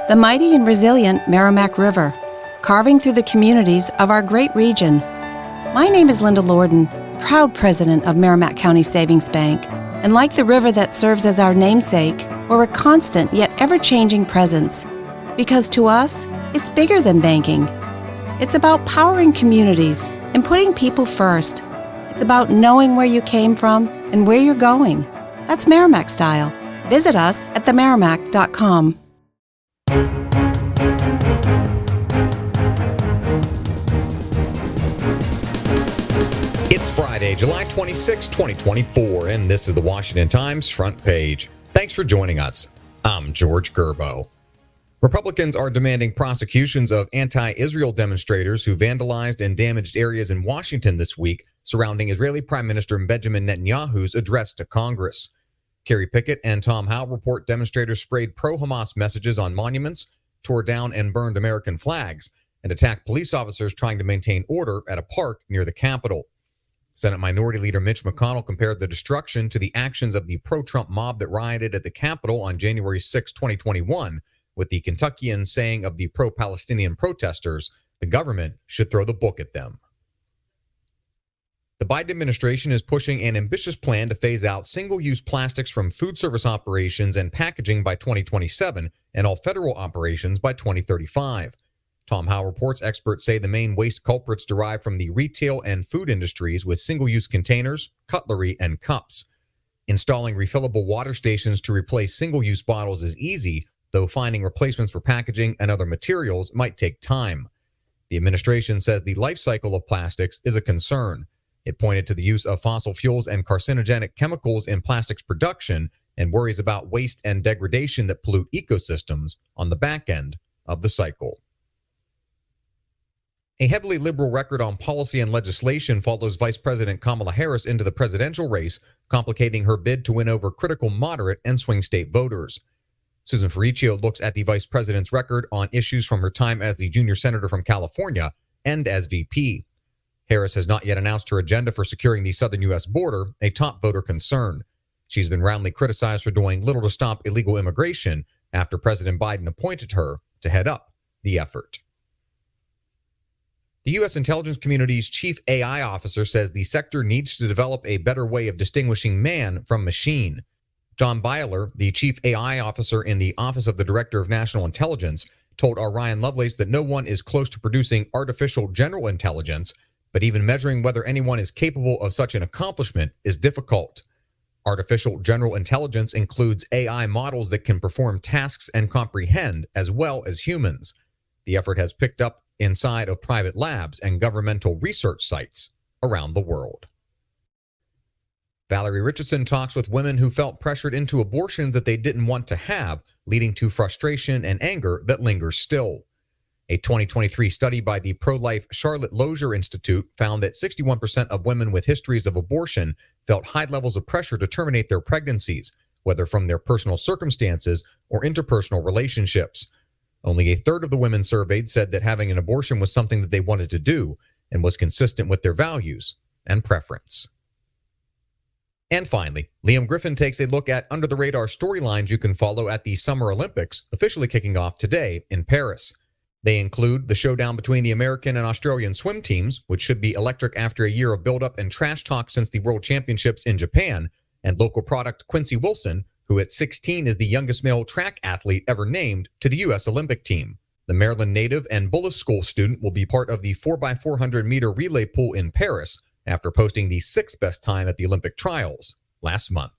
the mighty and resilient Merrimack River, carving through the communities of our great region. My name is Linda Lorden, proud president of Merrimack County Savings Bank, and like the river that serves as our namesake, we're a constant yet ever-changing presence. Because to us, it's bigger than banking. It's about powering communities and putting people first. It's about knowing where you came from and where you're going. That's Merrimack style. Visit us at themerrimack.com. It's Friday, July 26, 2024, and this is the Washington Times front page. Thanks for joining us. I'm George Gerbo. Republicans are demanding prosecutions of anti-Israel demonstrators who vandalized and damaged areas in Washington this week surrounding Israeli Prime Minister Benjamin Netanyahu's address to Congress. Kerry Pickett and Tom Howe report demonstrators sprayed pro-Hamas messages on monuments, tore down and burned American flags, and attacked police officers trying to maintain order at a park near the Capitol. Senate Minority Leader Mitch McConnell compared the destruction to the actions of the pro-Trump mob that rioted at the Capitol on January 6, 2021, with the Kentuckian saying of the pro-Palestinian protesters, the government should throw the book at them. The Biden administration is pushing an ambitious plan to phase out single-use plastics from food service operations and packaging by 2027 and all federal operations by 2035. Tom Howe reports experts say the main waste culprits derive from the retail and food industries with single-use containers, cutlery, and cups. Installing refillable water stations to replace single-use bottles is easy, though finding replacements for packaging and other materials might take time. The administration says the life cycle of plastics is a concern. It pointed to the use of fossil fuels and carcinogenic chemicals in plastics production and worries about waste and degradation that pollute ecosystems on the back end of the cycle. A heavily liberal record on policy and legislation follows Vice President Kamala Harris into the presidential race, complicating her bid to win over critical moderate and swing state voters. Susan Ferricchio looks at the vice president's record on issues from her time as the junior senator from California and as VP. Harris has not yet announced her agenda for securing the southern U.S. border, a top voter concern. She's been roundly criticized for doing little to stop illegal immigration after President Biden appointed her to head up the effort. The U.S. intelligence community's chief AI officer says the sector needs to develop a better way of distinguishing man from machine. John Byler, the chief AI officer in the Office of the Director of National Intelligence, told our Ryan Lovelace that no one is close to producing artificial general intelligence, but even measuring whether anyone is capable of such an accomplishment is difficult. Artificial general intelligence includes AI models that can perform tasks and comprehend as well as humans. The effort has picked up inside of private labs and governmental research sites around the world. Valerie Richardson talks with women who felt pressured into abortions that they didn't want to have, leading to frustration and anger that lingers still. A 2023 study by the pro-life Charlotte Lozier Institute found that 61% of women with histories of abortion felt high levels of pressure to terminate their pregnancies, whether from their personal circumstances or interpersonal relationships. Only a third of the women surveyed said that having an abortion was something that they wanted to do and was consistent with their values and preference. And finally, Liam Griffin takes a look at under-the-radar storylines you can follow at the Summer Olympics, officially kicking off today in Paris. They include the showdown between the American and Australian swim teams, which should be electric after a year of buildup and trash talk since the World Championships in Japan, and local product Quincy Wilson, who at 16 is the youngest male track athlete ever named to the U.S. Olympic team. The Maryland native and Bullis School student will be part of the 4x400 meter relay pool in Paris after posting the sixth best time at the Olympic trials last month.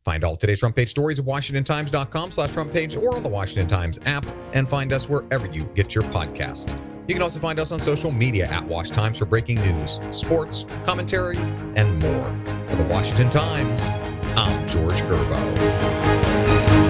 Find all today's front page stories at WashingtonTimes.com/front page or on the Washington Times app, and find us wherever you get your podcasts. You can also find us on social media at Wash Times for breaking news, sports, commentary, and more. For the Washington Times, I'm George Gerbo.